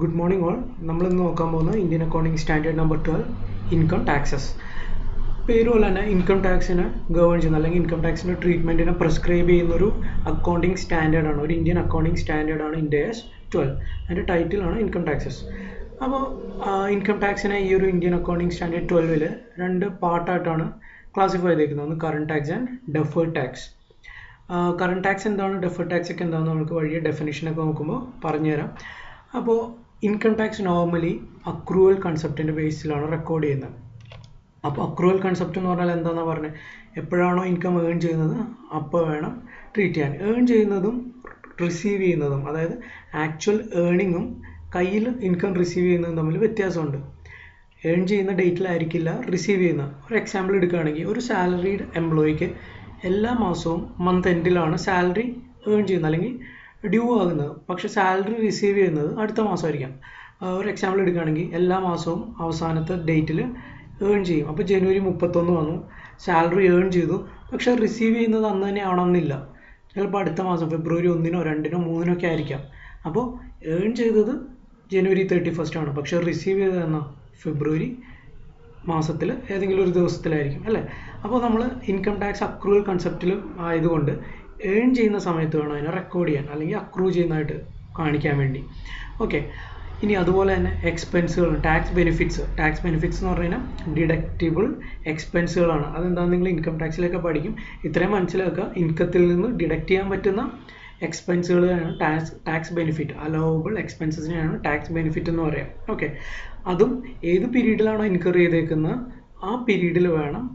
Good morning all. നമ്മൾ ഇന്ന് നോക്കാൻ പോകുന്നത് Indian accounting standard number 12 income taxes. പേര് പോലെ തന്നെ ഇൻകം ടാക്സിനെ ഗവേൺ ചെയ്യുന്ന അല്ലെങ്കിൽ ഇൻകം ടാക്സിൻ്റെ ട്രീറ്റ്മെൻറ്റിനെ പ്രിസ്ക്രൈബ് ചെയ്യുന്നൊരു അക്കൗണ്ടിംഗ് സ്റ്റാൻഡേർഡാണ്, ഒരു ഇന്ത്യൻ അക്കൗണ്ടിംഗ് സ്റ്റാൻഡേർഡാണ് IndAS 12. അതിൻ്റെ ടൈറ്റിലാണ് ഇൻകം ടാക്സസ്. അപ്പോൾ ഇൻകം ടാക്സിനെ ഈ ഒരു ഇന്ത്യൻ അക്കൗണ്ടിംഗ് സ്റ്റാൻഡേർഡ് 12 രണ്ട് പാർട്ടായിട്ടാണ് ക്ലാസിഫൈ ചെയ്തേക്കുന്നത്. ഒന്ന് current tax and deferred tax. Current tax എന്താണ്, ഡെഫേർഡ് ടാക്സ് ഒക്കെ എന്താണെന്ന് നമുക്ക് വഴിയെ ഡെഫിനിഷനൊക്കെ നോക്കുമ്പോൾ പറഞ്ഞുതരാം. അപ്പോൾ ഇൻകം ടാക്സ് നോർമലി അക്രൂവൽ കൺസെപ്റ്റിൻ്റെ ബേസിലാണ് റെക്കോർഡ് ചെയ്യുന്നത്. അപ്പോൾ അക്രൂവൽ കൺസെപ്റ്റ് എന്ന് പറഞ്ഞാൽ എന്താണെന്നാണ് പറഞ്ഞത്, എപ്പോഴാണോ ഇൻകം ഏൺ ചെയ്യുന്നത് അപ്പോൾ വേണം ട്രീറ്റ് ചെയ്യാൻ. ഏൺ ചെയ്യുന്നതും റിസീവ് ചെയ്യുന്നതും, അതായത് ആക്ച്വൽ ഏണിങ്ങും കയ്യിൽ ഇൻകം റിസീവ് ചെയ്യുന്നതും തമ്മിൽ വ്യത്യാസമുണ്ട്. ഏൺ ചെയ്യുന്ന ഡേറ്റിലായിരിക്കില്ല റിസീവ് ചെയ്യുന്നത്. ഒരു എക്സാമ്പിൾ എടുക്കുകയാണെങ്കിൽ, ഒരു സാലറീഡ് എംപ്ലോയിക്ക് എല്ലാ മാസവും മന്ത് എൻഡിലാണ് സാലറി ഏൺ ചെയ്യുന്നത് അല്ലെങ്കിൽ ഡ്യൂ ആകുന്നത്. പക്ഷേ സാലറി റിസീവ് ചെയ്യുന്നത് അടുത്ത മാസമായിരിക്കാം. ഒരു എക്സാമ്പിൾ എടുക്കുകയാണെങ്കിൽ, എല്ലാ മാസവും അവസാനത്തെ ഡേറ്റിൽ ഏൺ ചെയ്യും. അപ്പോൾ ജനുവരി 31 വന്നു, സാലറി ഏൺ ചെയ്തു, പക്ഷേ റിസീവ് ചെയ്യുന്നത് അന്ന് തന്നെ ആവണമെന്നില്ല. ചിലപ്പോൾ അടുത്ത മാസം ഫെബ്രുവരി 1-നോ 2-നോ 3-നോ ഒക്കെ ആയിരിക്കാം. അപ്പോൾ ഏൺ ചെയ്തത് ജനുവരി 31 ആണ്, പക്ഷേ റിസീവ് ചെയ്തത് എന്നാ ഫെബ്രുവരി മാസത്തിൽ ഏതെങ്കിലും ഒരു ദിവസത്തിലായിരിക്കും അല്ലേ. അപ്പോൾ നമ്മൾ ഇൻകം ടാക്സ് അക്രൂവൽ കൺസെപ്റ്റിൽ ആയതുകൊണ്ട് ഏൺ ചെയ്യുന്ന സമയത്ത് വേണം അതിനെ റെക്കോർഡ് ചെയ്യാൻ, അല്ലെങ്കിൽ അക്രൂ ചെയ്യുന്നതായിട്ട് കാണിക്കാൻ വേണ്ടി. ഓക്കെ, ഇനി അതുപോലെ തന്നെ എക്സ്പെൻസുകൾ, ടാക്സ് ബെനിഫിറ്റ്സ് എന്ന് പറഞ്ഞു കഴിഞ്ഞാൽ ഡിഡക്റ്റബിൾ എക്സ്പെൻസുകളാണ്. അതെന്താണെന്ന് നിങ്ങൾ ഇൻകം ടാക്സിലൊക്കെ പഠിക്കും. ഇത്രയും മനസ്സിലാക്കുക, ഇൻകത്തിൽ നിന്ന് ഡിഡക്റ്റ് ചെയ്യാൻ പറ്റുന്ന എക്സ്പെൻസുകളാണ് ടാക്സ് ബെനിഫിറ്റ്. അലവബിൾ എക്സ്പെൻസസിനെയാണ് ടാക്സ് ബെനിഫിറ്റ് എന്ന് പറയാം. ഓക്കെ, അതും ഏത് പീരീഡിലാണോ ഇൻകർ ചെയ്തേക്കുന്നത് ആ പീരീഡിൽ വേണം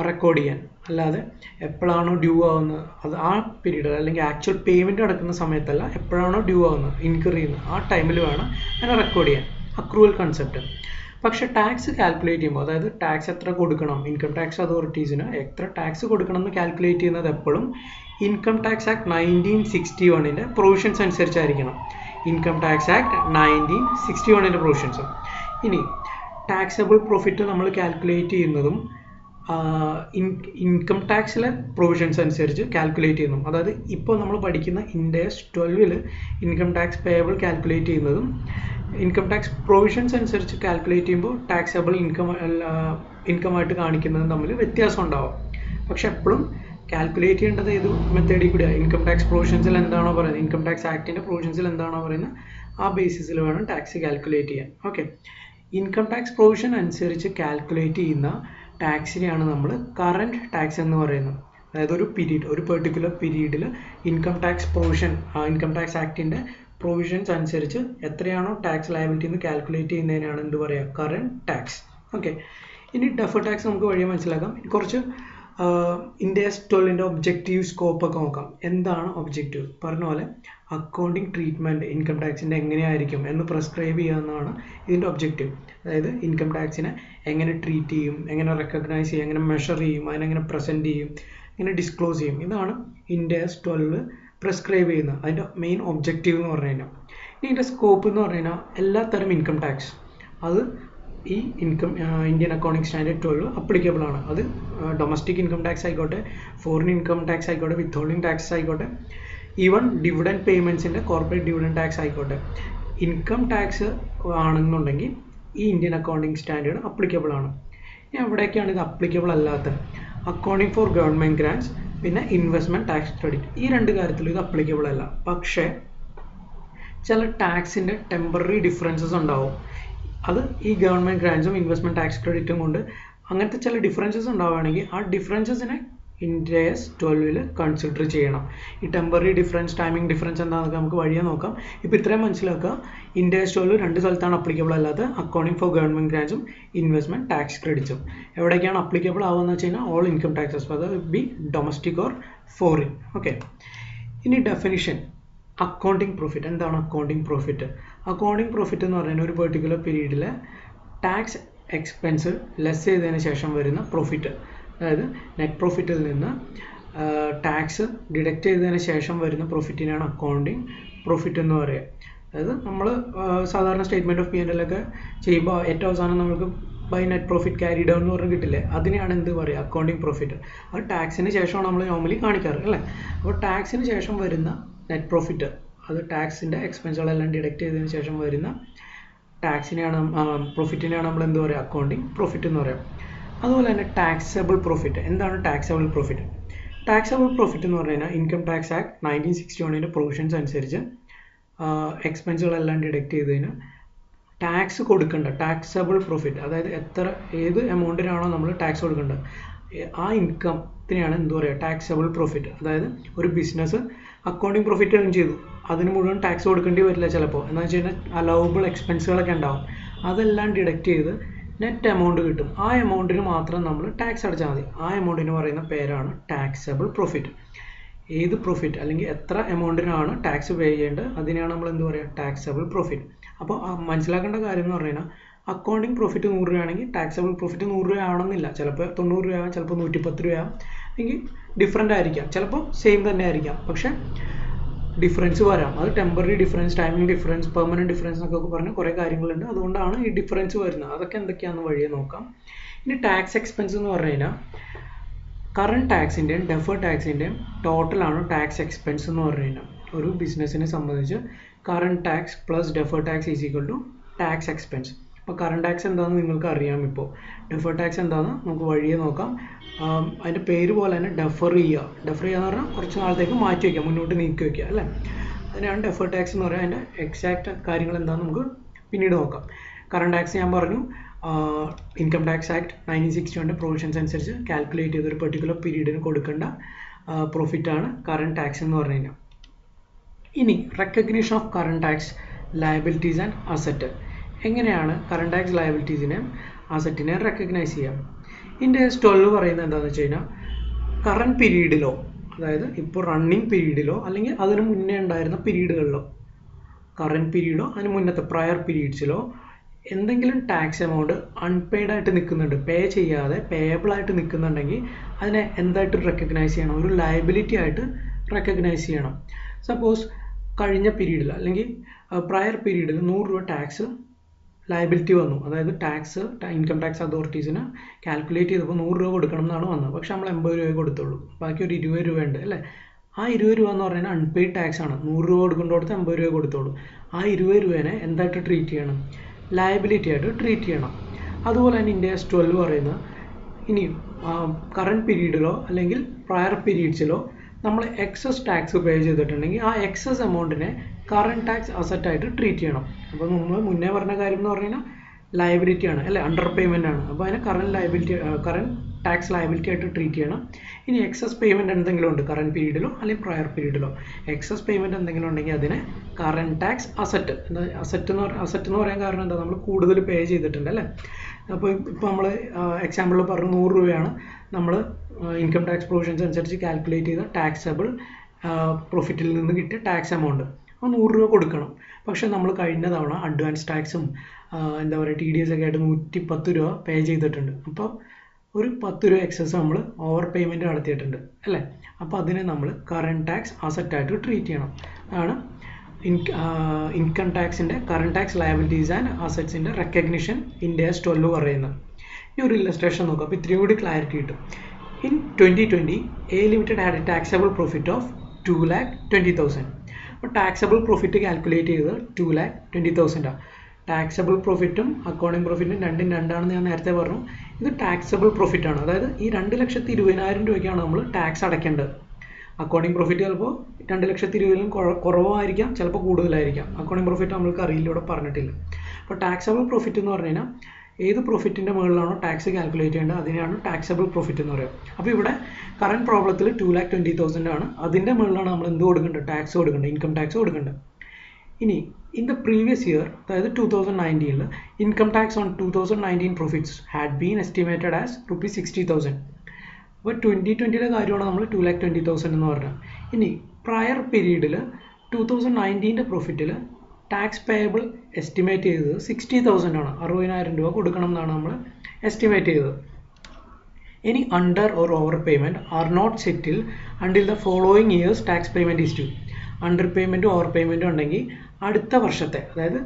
റെക്കോർഡ് ചെയ്യാൻ. അല്ലാതെ എപ്പോഴാണോ ഡ്യൂ ആവുന്നത് അത് ആ പീരീഡ്, അല്ലെങ്കിൽ ആക്ച്വൽ പേയ്മെൻറ്റ് നടക്കുന്ന സമയത്തല്ല, എപ്പോഴാണോ ഡ്യൂ ആവുന്നത് ഇൻകർ ചെയ്യുന്നത് ആ ടൈമിൽ വേണം അതിനെ റെക്കോർഡ് ചെയ്യാൻ. Accrual concept. പക്ഷേ ടാക്സ് കാൽക്കുലേറ്റ് ചെയ്യുമ്പോൾ, അതായത് ടാക്സ് എത്ര കൊടുക്കണം, ഇൻകം ടാക്സ് അതോറിറ്റീസിന് എത്ര ടാക്സ് കൊടുക്കണം എന്ന് കാൽക്കുലേറ്റ് ചെയ്യുന്നത് എപ്പോഴും ഇൻകം ടാക്സ് ആക്ട് 1961 പ്രൊവിഷൻസ് അനുസരിച്ചായിരിക്കണം. Income tax act 1961 provisions. ഇനി ടാക്സബിൾ പ്രോഫിറ്റ് നമ്മൾ കാൽക്കുലേറ്റ് ചെയ്യുന്നതും ഇൻകം ടാക്സിലെ പ്രൊവിഷൻസ് അനുസരിച്ച് കാൽക്കുലേറ്റ് ചെയ്യുന്നു. അതായത് ഇപ്പോൾ നമ്മൾ പഠിക്കുന്ന IndAS 12 income tax payable calculate ചെയ്യുന്നതും ഇൻകം ടാക്സ് പ്രൊവിഷൻസ് അനുസരിച്ച് കാൽക്കുലേറ്റ് ചെയ്യുമ്പോൾ ടാക്സബിൾ ഇൻകമായിട്ട് കാണിക്കുന്നതും തമ്മിൽ വ്യത്യാസം ഉണ്ടാവും. പക്ഷെ എപ്പോഴും കാൽക്കുലേറ്റ് ചെയ്യേണ്ടത് ഏത് മെത്തേഡിൽ കൂടിയാണ്, ഇൻകം ടാക്സ് പ്രൊവിഷൻസിൽ എന്താണോ പറയുന്നത്, ഇൻകം ടാക്സ് ആക്ടിൻ്റെ പ്രൊവിഷൻസിൽ എന്താണോ പറയുന്നത് ആ ബേസിസിൽ വേണം ടാക്സ് കാൽക്കുലേറ്റ് ചെയ്യാൻ. ഓക്കെ, ഇൻകം ടാക്സ് പ്രൊവിഷൻ അനുസരിച്ച് കാൽക്കുലേറ്റ് ചെയ്യുന്ന ടാക്സിനെയാണ് നമ്മൾ കറണ്ട് ടാക്സ് എന്ന് പറയുന്നത്. അതായത് ഒരു പീരീഡ്, ഒരു പെർട്ടിക്കുലർ പീരീഡിൽ income tax provision, income tax ആക്ടിൻ്റെ പ്രൊവിഷൻസ് അനുസരിച്ച് എത്രയാണോ ടാക്സ് ലയബിലിറ്റി എന്ന് കാൽക്കുലേറ്റ് ചെയ്യുന്നതിനാണ് എന്ത് പറയുക, കറണ്ട് ടാക്സ്. ഓക്കെ, ഇനി ഡെഫേർഡ് ടാക്സ് നമുക്ക് വഴിയെ മനസ്സിലാക്കാം. കുറച്ച് IndAS 12 ഒബ്ജക്റ്റീവ് സ്കോപ്പ് ഒക്കെ നോക്കാം. എന്താണ് ഒബ്ജക്റ്റീവ്? പറഞ്ഞ പോലെ അക്കൗണ്ടിങ് ട്രീറ്റ്മെൻറ്റ് ഇൻകം ടാക്സിൻ്റെ എങ്ങനെയായിരിക്കും എന്ന് പ്രിസ്ക്രൈബ് ചെയ്യാവുന്നതാണ് ഇതിൻ്റെ ഒബ്ജക്റ്റീവ്. അതായത് ഇൻകം ടാക്സിനെ എങ്ങനെ ട്രീറ്റ് ചെയ്യും, എങ്ങനെ റെക്കഗ്നൈസ് ചെയ്യും, എങ്ങനെ മെഷർ ചെയ്യും, അതിനെങ്ങനെ പ്രസൻറ്റ് ചെയ്യും, എങ്ങനെ ഡിസ്ക്ലോസ് ചെയ്യും, ഇതാണ് IndAS 12 പ്രിസ്ക്രൈബ് ചെയ്യുന്നത്. അതിൻ്റെ മെയിൻ ഒബ്ജക്റ്റീവ് എന്ന് പറഞ്ഞു കഴിഞ്ഞാൽ. ഇനി ഇതിൻ്റെ സ്കോപ്പ് എന്ന് പറഞ്ഞു കഴിഞ്ഞാൽ എല്ലാത്തരം ഇൻകം ടാക്സ് അത് ഈ ഇന്ത്യൻ അക്കൗണ്ടിംഗ് സ്റ്റാൻഡേർഡ് 12 അപ്ലിക്കബിൾ ആണ്. അത് ഡൊമസ്റ്റിക് ഇൻകം ടാക്സ് ആയിക്കോട്ടെ, ഫോറിൻ ഇൻകം ടാക്സ് ആയിക്കോട്ടെ, വിത്ത് ഹോൾഡിംഗ് ടാക്സ് ആയിക്കോട്ടെ, ഈവൻ ഡിവിഡൻഡ് പേയ്മെൻറ്റ്സിൻ്റെ കോർപ്പറേറ്റ് ഡിവിഡൻഡ് ടാക്സ് ആയിക്കോട്ടെ. ഇൻകം ടാക്സ് ആണെന്നുണ്ടെങ്കിൽ ഈ ഇന്ത്യൻ അക്കൗണ്ടിംഗ് സ്റ്റാൻഡേർഡ് അപ്ലിക്കബിൾ ആണ്. ഇനി എവിടെയൊക്കെയാണ് ഇത് അപ്ലിക്കബിൾ അല്ലാത്തത്? അക്കൗണ്ടിംഗ് ഫോർ ഗവൺമെൻറ് ഗ്രാൻസ്, പിന്നെ ഇൻവെസ്റ്റ്മെൻറ്റ് ടാക്സ് ക്രെഡിറ്റ്, ഈ രണ്ട് കാര്യത്തിലും ഇത് അപ്ലിക്കബിൾ അല്ല. പക്ഷേ ചില ടാക്സിൻ്റെ ടെമ്പററി ഡിഫറൻസസ് ഉണ്ടാവും. അത് ഈ ഗവൺമെൻറ് ഗ്രാൻസും ഇൻവെസ്റ്റ്മെൻറ്റ് ടാക്സ് ക്രെഡിറ്റും കൊണ്ട് അങ്ങനത്തെ ചില ഡിഫറൻസസ് ഉണ്ടാവുകയാണെങ്കിൽ ആ ഡിഫറൻസസിനെ IndAS 12 കൺസിഡർ ചെയ്യണം. ഈ ടെമ്പററി ഡിഫറൻസ്, ടൈമിംഗ് ഡിഫറൻസ് എന്താണെന്നൊക്കെ നമുക്ക് വഴിയെ നോക്കാം. ഇപ്പോൾ ഇത്രയും മനസ്സിലാക്കുക, IndAS 12 രണ്ട് സ്ഥലത്താണ് അപ്ലിക്കബിൾ അല്ലാത്ത, അക്കൗണ്ടിംഗ് ഫോർ ഗവൺമെൻറ് ഗ്രാൻസും ഇൻവെസ്റ്റ്മെൻറ്റ് ടാക്സ് ക്രെഡിറ്റ്സും. എവിടേക്കാണ് അപ്ലിക്കബിൾ ആവുകയെന്ന് വെച്ച് കഴിഞ്ഞാൽ ഓൾ ഇൻകം ടാക്സസ്, അത് be domestic or foreign. Okay, ഇനി ഡെഫിനിഷൻ അക്കൗണ്ടിംഗ് പ്രോഫിറ്റ്. എന്താണ് അക്കൗണ്ടിംഗ് പ്രോഫിറ്റ്? അക്കൗണ്ടിംഗ് പ്രോഫിറ്റ് എന്ന് പറയുന്നത് ഒരു പെർട്ടിക്കുലർ പീരീഡിലെ ടാക്സ് എക്സ്പെൻസ് ലെസ് ചെയ്തതിന് ശേഷം വരുന്ന പ്രോഫിറ്റ്. അതായത് നെറ്റ് പ്രോഫിറ്റിൽ നിന്ന് ടാക്സ് ഡിഡക്റ്റ് ചെയ്തതിന് ശേഷം വരുന്ന പ്രോഫിറ്റിനാണ് അക്കൗണ്ടിംഗ് പ്രോഫിറ്റ് എന്ന് പറയുക. അതായത് നമ്മൾ സാധാരണ സ്റ്റേറ്റ്മെൻറ്റ് ഓഫ് P&L ഒക്കെ ചെയ്യുമ്പോൾ ഏറ്റവും അവസാനം നമുക്ക് by net profit carry down എന്ന് പറഞ്ഞ് കിട്ടില്ലേ, അതിനെയാണ് എന്ത് പറയുക, അക്കൗണ്ടിംഗ് പ്രോഫിറ്റ്. അത് ടാക്സിന് ശേഷമാണ് നമ്മൾ നോർമലി കാണിക്കാറ് അല്ലേ. അപ്പോൾ ടാക്സിന് ശേഷം വരുന്ന നെറ്റ് പ്രോഫിറ്റ് അത് ടാക്സിൻ്റെ എക്സ്പെൻസുകളെല്ലാം ഡിഡക്റ്റ് ചെയ്തതിന് ശേഷം വരുന്ന ടാക്സിനെയാണ് പ്രോഫിറ്റിനെയാണ് നമ്മൾ എന്ത് പറയുക, അക്കൗണ്ടിങ് പ്രോഫിറ്റ് എന്ന് പറയാം. അതുപോലെ തന്നെ ടാക്സബിൾ പ്രോഫിറ്റ്. എന്താണ് ടാക്സബിൾ പ്രോഫിറ്റ്? ടാക്സബിൾ പ്രോഫിറ്റ് എന്ന് പറഞ്ഞു കഴിഞ്ഞാൽ ഇൻകം ടാക്സ് ആക്ട് 1961 പ്രൊവിഷൻസ് അനുസരിച്ച് എക്സ്പെൻസുകളെല്ലാം ഡിഡക്റ്റ് ചെയ്തതിന് ടാക്സ് കൊടുക്കേണ്ട ടാക്സബിൾ പ്രോഫിറ്റ്, അതായത് ഏത് എമൗണ്ടിനാണോ നമ്മൾ ടാക്സ് കൊടുക്കേണ്ടത് ആ ഇൻകത്തിനെയാണ് എന്ത് പറയുക, ടാക്സബിൾ പ്രോഫിറ്റ്. അതായത് ഒരു ബിസിനസ് അക്കൗണ്ടിങ് പ്രോഫിറ്റ് ഏൺ ചെയ്തു, അതിന് മുഴുവൻ ടാക്സ് കൊടുക്കേണ്ടി വരില്ല ചിലപ്പോൾ. എന്ന് വെച്ച് കഴിഞ്ഞാൽ അലൗബിൾ എക്സ്പെൻസുകളൊക്കെ ഉണ്ടാവും, അതെല്ലാം ഡിഡക്റ്റ് ചെയ്ത് നെറ്റ് എമൗണ്ട് കിട്ടും. ആ എമൗണ്ടിന് മാത്രം നമ്മൾ ടാക്സ് അടച്ചാൽ മതി. ആ എമൗണ്ടിന് പറയുന്ന പേരാണ് ടാക്സബിൾ പ്രോഫിറ്റ്. ഏത് പ്രോഫിറ്റ് അല്ലെങ്കിൽ എത്ര എമൗണ്ടിനാണ് ടാക്സ് പേ ചെയ്യേണ്ടത് അതിനെയാണ് നമ്മൾ എന്ത് പറയുക, ടാക്സബിൾ പ്രോഫിറ്റ്. അപ്പോൾ മനസ്സിലാക്കേണ്ട കാര്യം എന്ന് പറഞ്ഞു കഴിഞ്ഞാൽ അക്കൗണ്ടിങ് പ്രോഫിറ്റ് 100 രൂപയാണെങ്കിൽ ടാക്സബിൾ പ്രോഫിറ്റ് 100 രൂപ ആവണമെന്നില്ല. ചിലപ്പോൾ 90 രൂപ, ചിലപ്പോൾ 110 രൂപ, അല്ലെങ്കിൽ ഡിഫറൻ്റ് ആയിരിക്കാം. ചിലപ്പോൾ സെയിം തന്നെ ആയിരിക്കാം, പക്ഷേ ഡിഫറൻസ് വരാം. അത് temporary difference, timing difference, permanent difference എന്നൊക്കെ പറഞ്ഞ് കുറേ കാര്യങ്ങളുണ്ട്. അതുകൊണ്ടാണ് ഈ ഡിഫറൻസ് വരുന്നത്. അതൊക്കെ എന്തൊക്കെയാണെന്ന് വഴിയെ നോക്കാം. ഇനി ടാക്സ് എക്സ്പെൻസ് എന്ന് പറഞ്ഞു കഴിഞ്ഞാൽ കറണ്ട് ടാക്സിൻ്റെയും ഡെഫേർഡ് ടാക്സിൻ്റെയും ടോട്ടലാണ് ടാക്സ് എക്സ്പെൻസ് എന്ന് പറഞ്ഞു കഴിഞ്ഞാൽ. ഒരു ബിസിനസ്സിനെ സംബന്ധിച്ച് current tax plus deferred tax is equal to tax expense. അപ്പോൾ കറണ്ട് ടാക്സ് എന്താണെന്ന് നിങ്ങൾക്ക് അറിയാം. ഇപ്പോൾ ഡെഫേർഡ് ടാക്സ് എന്താണെന്ന് നമുക്ക് വഴിയെ നോക്കാം. അതിൻ്റെ പേര് പോലെ തന്നെ ഡെഫർ ചെയ്യുക എന്ന് പറഞ്ഞാൽ കുറച്ച് നാളത്തേക്ക് മാറ്റി വയ്ക്കുക, മുന്നോട്ട് നീക്കി വയ്ക്കുക അല്ലേ. അതിനാണ് ഡെഫേർഡ് ടാക്സ് എന്ന് പറയുക. അതിൻ്റെ എക്സാക്റ്റ് കാര്യങ്ങൾ എന്താണെന്ന് നമുക്ക് പിന്നീട് നോക്കാം. കറണ്ട് ടാക്സ് ഞാൻ പറഞ്ഞു, ഇൻകം ടാക്സ് ആക്ട് 1961 പ്രൊവിഷൻസ് അനുസരിച്ച് കാൽക്കുലേറ്റ് ചെയ്ത ഒരു പെർട്ടിക്കുലർ പീരീഡിന് കൊടുക്കേണ്ട പ്രോഫിറ്റാണ് കറണ്ട് ടാക്സ് എന്ന് പറഞ്ഞു കഴിഞ്ഞാൽ. ഇനി recognition of current tax liabilities and asset. എങ്ങനെയാണ് കറണ്ട് ടാക്സ് ലയബിലിറ്റീസിനെ അസറ്റിനെ റെക്കഗ്നൈസ് ചെയ്യാം? ഇൻഡെക്സ് 12 പറയുന്നത് എന്താണെന്ന് വെച്ച് കഴിഞ്ഞാൽ കറണ്ട് പീരീഡിലോ, അതായത് ഇപ്പോൾ റണ്ണിങ് പീരീഡിലോ അല്ലെങ്കിൽ അതിന് മുന്നേ ഉണ്ടായിരുന്ന പീരീഡുകളിലോ, കറണ്ട് പീരീഡോ അതിന് മുന്നത്തെ പ്രയർ പീരീഡ്സിലോ എന്തെങ്കിലും ടാക്സ് എമൗണ്ട് അൺപെയ്ഡ് ആയിട്ട് നിൽക്കുന്നുണ്ട്, പേ ചെയ്യാതെ പേയബിൾ ആയിട്ട് നിൽക്കുന്നുണ്ടെങ്കിൽ അതിനെ എന്തായിട്ട് റെക്കഗ്നൈസ് ചെയ്യണം? ഒരു ലയബിലിറ്റി ആയിട്ട് റെക്കഗ്നൈസ് ചെയ്യണം. സപ്പോസ് കഴിഞ്ഞ പീരീഡിൽ അല്ലെങ്കിൽ പ്രയർ പീരീഡിൽ 100 രൂപ ടാക്സ് ലയബിലിറ്റി വന്നു. അതായത് ഇൻകം ടാക്സ് അതോറിറ്റീസിന് കാൽക്കുലേറ്റ് ചെയ്തപ്പോൾ 100 രൂപ കൊടുക്കണം എന്നാണ് വന്നത്. പക്ഷെ നമ്മൾ 80 രൂപയെ കൊടുത്തുള്ളൂ, ബാക്കി ഒരു 20 രൂപ ഉണ്ട് അല്ലേ. ആ 20 രൂപ എന്ന് പറഞ്ഞാൽ അൺപെയ്ഡ് ടാക്സ് ആണ്. 100 രൂപ കൊടുക്കേണ്ടടുത്ത് 80 രൂപ കൊടുത്തോളൂ. ആ 20 രൂപേനെ എന്തായിട്ട് ട്രീറ്റ് ചെയ്യണം? ലയബിലിറ്റി ആയിട്ട് ട്രീറ്റ് ചെയ്യണം. അതുപോലെ തന്നെ ഇൻഡെക്സ് 12 പറയുന്നത് ഇനി കറണ്ട് പീരീഡിലോ അല്ലെങ്കിൽ പ്രയർ പീരീഡ്സിലോ നമ്മൾ എക്സസ് ടാക്സ് പേ ചെയ്തിട്ടുണ്ടെങ്കിൽ ആ എക്സസ് എമൗണ്ടിനെ കറണ്ട് ടാക്സ് അസറ്റ് ആയിട്ട് ട്രീറ്റ് ചെയ്യണം. അപ്പോൾ നമ്മൾ മുന്നേ പറഞ്ഞ കാര്യം എന്ന് പറഞ്ഞു കഴിഞ്ഞാൽ ലയബിലിറ്റി ആണ് അല്ലേ, അണ്ടർ പേയ്മെൻ്റ് ആണ്. അപ്പോൾ അതിനെ കറണ്ട് ടാക്സ് ലയബിലിറ്റി ആയിട്ട് ട്രീറ്റ് ചെയ്യണം. ഇനി എക്സസ് പേയ്മെൻറ്റ് എന്തെങ്കിലും ഉണ്ട് കറണ്ട് പീരീഡിലോ അല്ലെങ്കിൽ പ്രയർ പീരീഡിലോ, എക്സസ് പേയ്മെൻറ്റ് എന്തെങ്കിലും ഉണ്ടെങ്കിൽ അതിനെ കറണ്ട് ടാക്സ് അസറ്റ് എന്ന് പറയാൻ കാരണം എന്താ, നമ്മൾ കൂടുതൽ പേ ചെയ്തിട്ടുണ്ട് അല്ലേ. അപ്പോൾ ഇപ്പോൾ നമ്മൾ എക്സാമ്പിളിൽ പറഞ്ഞു 100 രൂപയാണ് നമ്മൾ ഇൻകം ടാക്സ് പ്രൊവിഷൻസ് അനുസരിച്ച് കാൽക്കുലേറ്റ് ചെയ്ത ടാക്സബിൾ പ്രോഫിറ്റിൽ നിന്ന് കിട്ടിയ ടാക്സ് എമൗണ്ട്. അപ്പോൾ 100 രൂപ കൊടുക്കണം. പക്ഷേ നമ്മൾ കഴിഞ്ഞ തവണ അഡ്വാൻസ് ടാക്സും എന്താ പറയുക TDS ഒക്കെ ആയിട്ട് 110 രൂപ പേ ചെയ്തിട്ടുണ്ട്. അപ്പോൾ ഒരു 10 രൂപ എക്സസ് നമ്മൾ ഓവർ പേയ്മെൻറ്റ് നടത്തിയിട്ടുണ്ട് അല്ലേ. അപ്പോൾ അതിനെ നമ്മൾ കറണ്ട് ടാക്സ് അസറ്റായിട്ട് ട്രീറ്റ് ചെയ്യണം. അതാണ് ഇൻകം ടാക്സിൻ്റെ കറണ്ട് ടാക്സ് ലയബിലിറ്റീസ് ആൻഡ് അസറ്റ്സിൻ്റെ റെക്കഗ്നിഷൻ ഇൻഡെക്സ് 12 പറയുന്നത്. ഈ ഒരു ഇല്ലസ്ട്രേഷൻ നോക്കാം, അപ്പോൾ ഇത്രയും കൂടി ക്ലാരിറ്റി കിട്ടും. In 2020, A Limited had a taxable profit of 2,20,000. അപ്പോൾ ടാക്സബിൾ പ്രോഫിറ്റ് കാൽക്കുലേറ്റ് ചെയ്തത് 2,20,000 ആണ്. ടാക്സബിൾ പ്രോഫിറ്റും അക്കൗണ്ടിങ് പ്രോഫിറ്റും രണ്ടാണെന്ന് ഞാൻ നേരത്തെ പറഞ്ഞു. ഇത് ടാക്സബിൾ പ്രോഫിറ്റ് ആണ്. അതായത് ഈ 2,20,000 രൂപയ്ക്കാണ് നമ്മൾ ടാക്സ് അടയ്ക്കേണ്ടത്. അക്കൗണ്ടിങ് പ്രോഫിറ്റ് ചിലപ്പോൾ 2,20,000 കുറവായിരിക്കാം, ചിലപ്പോൾ കൂടുതലായിരിക്കാം. അക്കൗണ്ടിങ് പ്രോഫിറ്റ് നമ്മൾക്ക് അറിയില്ല, ഇവിടെ പറഞ്ഞിട്ടില്ല. അപ്പോൾ ടാക്സബിൾ പ്രോഫിറ്റ് എന്ന് പറഞ്ഞു കഴിഞ്ഞാൽ ഏത് പ്രോഫിറ്റിൻ്റെ മുകളിലാണോ ടാക്സ് കാൽക്കുലേറ്റ് ചെയ്യേണ്ടത് അതിനെയാണ് ടാക്സബിൾ പ്രോഫിറ്റ് എന്ന് പറയുക. അപ്പോൾ ഇവിടെ കറണ്ട് പ്രോബ്ലത്തിൽ 2,20,000 ആണ്. അതിൻ്റെ മുകളിലാണ് നമ്മൾ എന്ത് കൊടുക്കേണ്ടത്? ടാക്സ് കൊടുക്കേണ്ടത്, ഇൻകം ടാക്സ് കൊടുക്കേണ്ടത്. ഇനി ഇൻ ദ പ്രീവിയസ് ഇയർ, അതായത് 2019, income tax on 2019 profits had been estimated as ₹60,000. അപ്പോൾ 2020 കാര്യമാണ് നമ്മൾ 2,20,000 എന്ന് പറഞ്ഞത്. ഇനി പ്രയർ പീരീഡിൽ 2019 പ്രോഫിറ്റിൽ ടാക്സ് പേയബിൾ എസ്റ്റിമേറ്റ് ചെയ്തത് 60,000 ആണ്. 60,000 രൂപ കൊടുക്കണം എന്നാണ് നമ്മൾ എസ്റ്റിമേറ്റ് ചെയ്തത്. ഇനി under or over payment are not settle until the following years tax payment is due. അണ്ടർ പേയ്മെൻറ്റും ഓവർ പേയ്മെൻറ്റും ഉണ്ടെങ്കിൽ അടുത്ത വർഷത്തെ, അതായത്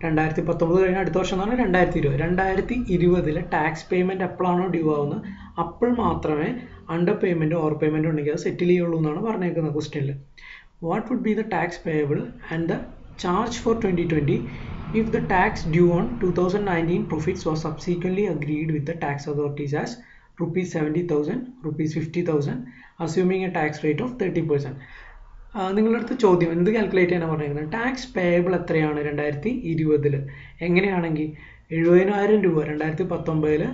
2019 കഴിഞ്ഞാൽ അടുത്ത വർഷം എന്ന് പറഞ്ഞാൽ 2020 ടാക്സ് പേയ്മെൻറ്റ് എപ്പോഴാണോ ഡ്യൂ ആവുന്നത് അപ്പോൾ മാത്രമേ അണ്ടർ പേയ്മെൻറ്റും ഓവർ പേയ്മെൻറ്റും ഉണ്ടെങ്കിൽ അത് സെറ്റിൽ ചെയ്യുള്ളൂ എന്നാണ് പറഞ്ഞേക്കുന്നത് ക്വസ്റ്റ്യനിൽ. what would be the tax payable and the charge for 2020 if the tax due on 2019 profits was subsequently agreed with the tax authorities as rupees 70,000, rupees 50,000, assuming a tax rate of 30%. നിങ്ങളുടെ അടുത്ത് ചോദ്യം എന്ത് calculate ചെയ്യാനാണ് പറഞ്ഞിരിക്കുന്നത്? Tax payable എത്രയാണ് 2020 എങ്ങനെയാണെങ്കിൽ 70,000 രൂപ 2019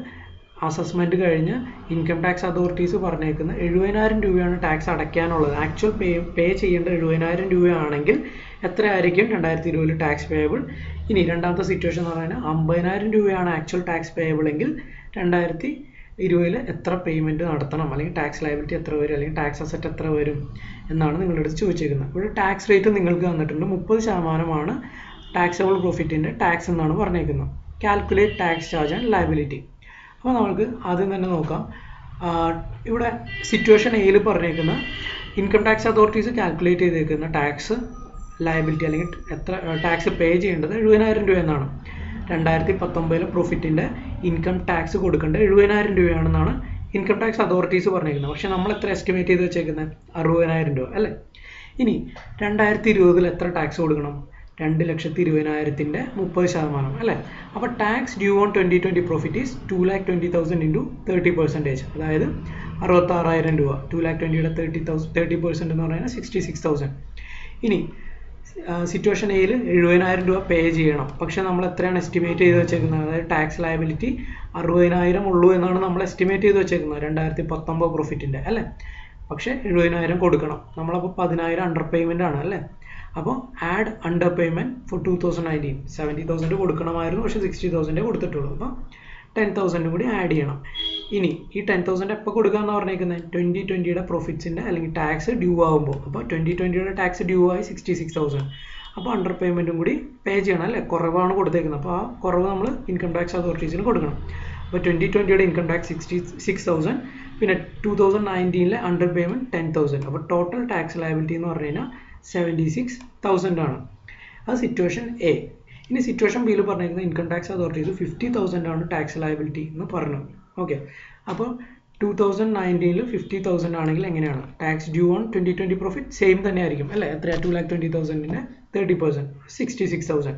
assessment കഴിഞ്ഞ് income tax authorities പറഞ്ഞേക്കുന്ന 70,000 രൂപയാണ് ടാക്സ് അടയ്ക്കാനുള്ളത്. ആക്ച്വൽ പേ ചെയ്യേണ്ട 70,000 രൂപയാണെങ്കിൽ എത്രയായിരിക്കും 2020 ടാക്സ് പേയബിൾ? ഇനി രണ്ടാമത്തെ സിറ്റുവേഷൻ എന്ന് പറഞ്ഞാൽ 50,000 രൂപയാണ് ആക്ച്വൽ ടാക്സ് പേയബിൾ എങ്കിൽ 2020 എത്ര പേയ്മെൻറ്റ് നടത്തണം, അല്ലെങ്കിൽ ടാക്സ് ലയബിലിറ്റി എത്ര വരും, അല്ലെങ്കിൽ ടാക്സ് അസറ്റ് എത്ര വരും എന്നാണ് നിങ്ങളുടെ അടുത്ത് ചോദിച്ചേക്കുന്നത്. ഇവിടെ ടാക്സ് റേറ്റ് നിങ്ങൾക്ക് തന്നിട്ടുണ്ട്. 30% ടാക്സബിൾ പ്രോഫിറ്റിൻ്റെ ടാക്സ് എന്നാണ് പറഞ്ഞേക്കുന്നത്. Calculate tax charge and liability. അപ്പോൾ നമുക്ക് ആദ്യം തന്നെ നോക്കാം. ഇവിടെ സിറ്റുവേഷൻ എയിൽ പറഞ്ഞേക്കുന്ന ഇൻകം ടാക്സ് അതോറിറ്റീസ് കാൽക്കുലേറ്റ് ചെയ്തേക്കുന്ന ടാക്സ് ലയബിലിറ്റി അല്ലെങ്കിൽ എത്ര ടാക്സ് പേ ചെയ്യേണ്ടത് 70,000 രൂപ എന്നാണ്. 2019 പ്രോഫിറ്റിൻ്റെ ഇൻകം ടാക്സ് കൊടുക്കേണ്ടത് 70,000 രൂപയാണെന്നാണ് ഇൻകം ടാക്സ് അതോറിറ്റീസ് പറഞ്ഞേക്കുന്നത്. പക്ഷേ നമ്മൾ എത്ര എസ്റ്റിമേറ്റ് ചെയ്ത് വെച്ചേക്കുന്നത്? 60,000 രൂപ അല്ലേ. ഇനി 2020 എത്ര ടാക്സ് കൊടുക്കണം? 2,20,000-ൻ്റെ 30% അല്ലേ. അപ്പോൾ tax due on 2020 profit is 2,20,000 into 30%. അതായത് 66,000 രൂപ. 2,20,000-യുടെ 30% എന്ന് പറയുന്നത് 66,000. ഇനി സിറ്റുവേഷൻ എയിൽ 70,000 രൂപ പേ ചെയ്യണം. പക്ഷേ നമ്മൾ എത്രയാണ് എസ്റ്റിമേറ്റ് ചെയ്ത് വെച്ചേക്കുന്നത്? അതായത് ടാക്സ് ലയബിലിറ്റി 60,000 ഉള്ളൂ എന്നാണ് നമ്മൾ എസ്റ്റിമേറ്റ് ചെയ്ത് വെച്ചേക്കുന്നത് 2019 പ്രോഫിറ്റിൻ്റെ അല്ലേ. പക്ഷേ 70,000 കൊടുക്കണം. നമ്മളപ്പോൾ 10,000 അണ്ടർ പേയ്മെൻ്റ് ആണ് അല്ലേ. അപ്പോൾ ആഡ് അണ്ടർ പേയ്മെൻറ്റ് ഫോർ 2019 70,000 കൊടുക്കണമായിരുന്നു, പക്ഷേ 60,000 കൊടുത്തിട്ടുള്ളൂ. അപ്പോൾ 10,000 കൂടി ആഡ് ചെയ്യണം. ഇനി ഈ 10,000 എപ്പോൾ കൊടുക്കാമെന്ന് പറഞ്ഞേക്കുന്നത്? 2020-യുടെ പ്രോഫിറ്റ്സിൻ്റെ അല്ലെങ്കിൽ ടാക്സ് ഡ്യൂ ആകുമ്പോൾ. അപ്പോൾ 2020-യുടെ ടാക്സ് ഡ്യൂ ആയി 66,000. അപ്പോൾ അണ്ടർ പേയ്മെൻറ്റും കൂടി പേ ചെയ്യണം അല്ലേ. കുറവാണ് കൊടുത്തേക്കുന്നത്. അപ്പോൾ ആ കുറവ് നമ്മൾ ഇൻകം ടാക്സ് അതോറിറ്റീസിന് കൊടുക്കണം. അപ്പോൾ 2020-യുടെ ഇൻകം ടാക്സ് 66,000, പിന്നെ 2019-ലെ അണ്ടർ പേയ്മെൻറ്റ് 10,000. അപ്പോൾ ടോട്ടൽ ടാക്സ് ലയബിലിറ്റി എന്ന് പറഞ്ഞു കഴിഞ്ഞാൽ 76,000 ആണ്. അത് സിറ്റുവേഷൻ എ. ഇനി സിറ്റുവേഷൻ ബിയിൽ പറഞ്ഞിരിക്കുന്നത് ഇൻകം ടാക്സ് അതോറിറ്റീസ് 50,000 ആണ് ടാക്സ് ലയബിലിറ്റി എന്ന് പറഞ്ഞു. ഓക്കെ. അപ്പോൾ 2019-ൽ 50,000 ആണെങ്കിൽ എങ്ങനെയാണ്? Tax due on 2020 profit same തന്നെ ആയിരിക്കും അല്ലേ. എത്രയാണ്? 2,20,000-ൻ്റെ 30% 66,000.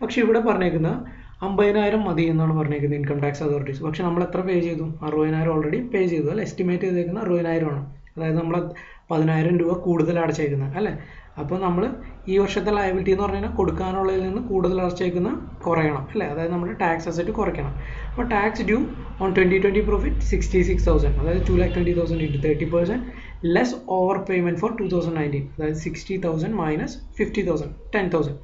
പക്ഷേ ഇവിടെ പറഞ്ഞേക്കുന്നത് 50,000 മതി എന്നാണ് പറഞ്ഞേക്കുന്നത് ഇൻകം ടാക്സ് അതോറിറ്റീസ്. പക്ഷേ നമ്മൾ എത്ര പേ ചെയ്തു? 60,000 ഓൾറെഡി പേ ചെയ്തു അല്ലേ. എസ്റ്റിമേറ്റ് ചെയ്തേക്കുന്നത് 60,000 ആണ്. അതായത് നമ്മൾ 10,000 രൂപ കൂടുതൽ അടച്ചേക്കുന്നത് അല്ലേ. അപ്പോൾ നമ്മൾ ഈ വർഷത്തെ ലയബിലിറ്റി എന്ന് പറഞ്ഞു കഴിഞ്ഞാൽ കൊടുക്കാനുള്ളതിൽ നിന്ന് കൂടുതൽ അടച്ചേക്കുന്ന കുറയണം അല്ലേ. അതായത് നമ്മുടെ ടാക്സ് അസറ്റ് കുറയ്ക്കണം. അപ്പോൾ ടാക്സ് ഡ്യൂ ഓൺ 2020 പ്രോഫിറ്റ് 66,000, അതായത് 2,20,000 into 30% less over payment four 2019, അതായത് 60,000 മൈനസ് 50,000 10,000.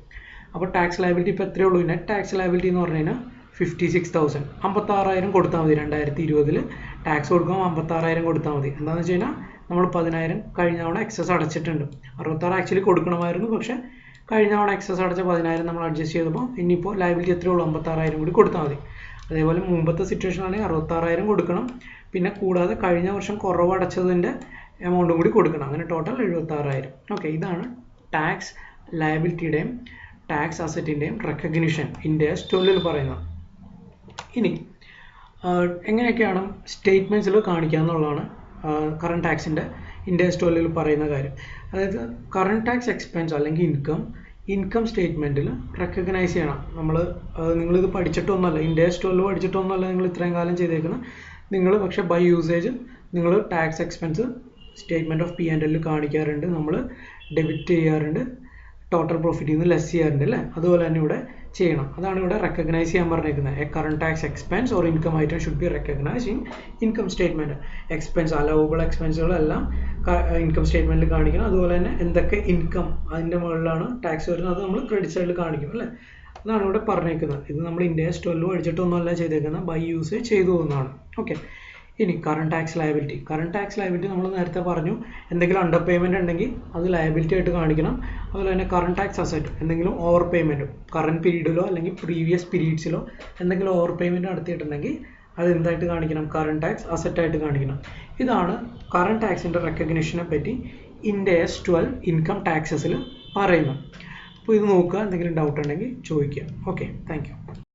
അപ്പോൾ ടാക്സ് ലയബിലിറ്റി ഇപ്പോൾ എത്രയേ ഉള്ളൂ? നെറ്റ് ടാക്സ് ലയബിലിറ്റി എന്ന് പറഞ്ഞു കഴിഞ്ഞാൽ 56,000. 56,000 കൊടുത്താൽ മതി. 2020 ടാക്സ് കൊടുക്കുമ്പോൾ 56,000 കൊടുത്താൽ മതി. എന്താണെന്ന് വെച്ച് കഴിഞ്ഞാൽ നമ്മൾ 10,000 കഴിഞ്ഞ തവണ എക്സസ് അടച്ചിട്ടുണ്ട്. 66 ആക്ച്വലി കൊടുക്കണമായിരുന്നു, പക്ഷേ കഴിഞ്ഞ തവണ എക്സസ് അടച്ച 10,000 നമ്മൾ അഡ്ജസ്റ്റ് ചെയ്തപ്പോൾ ഇനിയിപ്പോൾ ലയബിലിറ്റി എത്രയേ ഉള്ളൂ? 56,000 കൂടി കൊടുത്താൽ മതി. അതേപോലെ മുമ്പത്തെ സിറ്റുവേഷൻ ആണെങ്കിൽ 66,000 കൊടുക്കണം, പിന്നെ കൂടാതെ കഴിഞ്ഞ വർഷം കുറവ് അടച്ചതിൻ്റെ എമൗണ്ടും കൂടി കൊടുക്കണം. അങ്ങനെ ടോട്ടൽ 76,000. ഓക്കെ. ഇതാണ് ടാക്സ് ലയബിലിറ്റിയുടെയും ടാക്സ് അസറ്റിൻ്റെയും റെക്കഗ്നിഷൻ ഇൻഡെക്സ് 12 പറയുന്നത്. ഇനി എങ്ങനെയൊക്കെയാണ് സ്റ്റേറ്റ്മെൻറ്റ്സിൽ കാണിക്കുക എന്നുള്ളതാണ് കറണ്ട് ടാക്സിൻ്റെ ഇൻഡെക്സ് 12 പറയുന്ന കാര്യം. അതായത് കറണ്ട് ടാക്സ് എക്സ്പെൻസ് അല്ലെങ്കിൽ ഇൻകം സ്റ്റേറ്റ്മെൻറ്റിൽ റെക്കഗ്നൈസ് ചെയ്യണം. നിങ്ങളിത് പഠിച്ചിട്ടൊന്നുമല്ല, ഇൻഡെക്സ് 12 പഠിച്ചിട്ടൊന്നുമല്ല നിങ്ങൾ ഇത്രയും കാലം ചെയ്തേക്കുന്നത്. നിങ്ങൾ പക്ഷേ ബൈ യൂസേജ് നിങ്ങൾ tax expense statement of P&L കാണിക്കാറുണ്ട്, നമ്മൾ ഡെബിറ്റ് ചെയ്യാറുണ്ട്, ടോട്ടൽ പ്രോഫിറ്റിൽ നിന്ന് ലെസ് ചെയ്യാറുണ്ട് അല്ലേ. അതുപോലെ തന്നെ ഇവിടെ ചെയ്യണം. അതാണ് ഇവിടെ റെക്കഗ്നൈസ് ചെയ്യാൻ പറഞ്ഞേക്കുന്നത്. A current tax expense or income item should be recognise in income statement. Expense allowable എക്സ്പെൻസുകളെല്ലാം ഇൻകം സ്റ്റേറ്റ്മെൻറ്റിൽ കാണിക്കണം. അതുപോലെ തന്നെ എന്തൊക്കെ ഇൻകം അതിൻ്റെ മുകളിലാണ് ടാക്സ് വരുന്നത് അത് നമ്മൾ ക്രെഡിറ്റ് സൈഡിൽ കാണിക്കും അല്ലേ. അതാണ് ഇവിടെ പറഞ്ഞേക്കുന്നത്. ഇത് നമ്മൾ ഇൻഡെക്സ് 12 പഠിച്ചിട്ടൊന്നുമല്ല ചെയ്തേക്കുന്നത്, ബൈ യൂസേജ് ചെയ്തു പോകുന്നതാണ്. ഓക്കെ. ഇനി കറണ്ട് ടാക്സ് ലയബിലിറ്റി നമ്മൾ നേരത്തെ പറഞ്ഞു, എന്തെങ്കിലും അണ്ടർ പേയ്മെൻറ്റ് ഉണ്ടെങ്കിൽ അത് ലയബിലിറ്റി ആയിട്ട് കാണിക്കണം. അതുപോലെ തന്നെ കറണ്ട് ടാക്സ് അസറ്റ് എന്തെങ്കിലും ഓവർ പേയ്മെൻറ്റ് കറണ്ട് പീരീഡിലോ അല്ലെങ്കിൽ പ്രീവിയസ് പീരീഡ്സിലോ എന്തെങ്കിലും ഓവർ പേയ്മെൻറ്റ് നടത്തിയിട്ടുണ്ടെങ്കിൽ അത് എന്തായിട്ട് കാണിക്കണം? കറണ്ട് ടാക്സ് അസറ്റായിട്ട് കാണിക്കണം. ഇതാണ് കറണ്ട് ടാക്സിൻ്റെ റെക്കഗ്നിഷനെ പറ്റി ഇൻഡെക്സ് 12 ഇൻകം ടാക്സസിൽ പറയുന്നത്. അപ്പോൾ ഇത് നോക്കുക, എന്തെങ്കിലും ഡൗട്ട് ഉണ്ടെങ്കിൽ ചോദിക്കുക. Okay, thank you.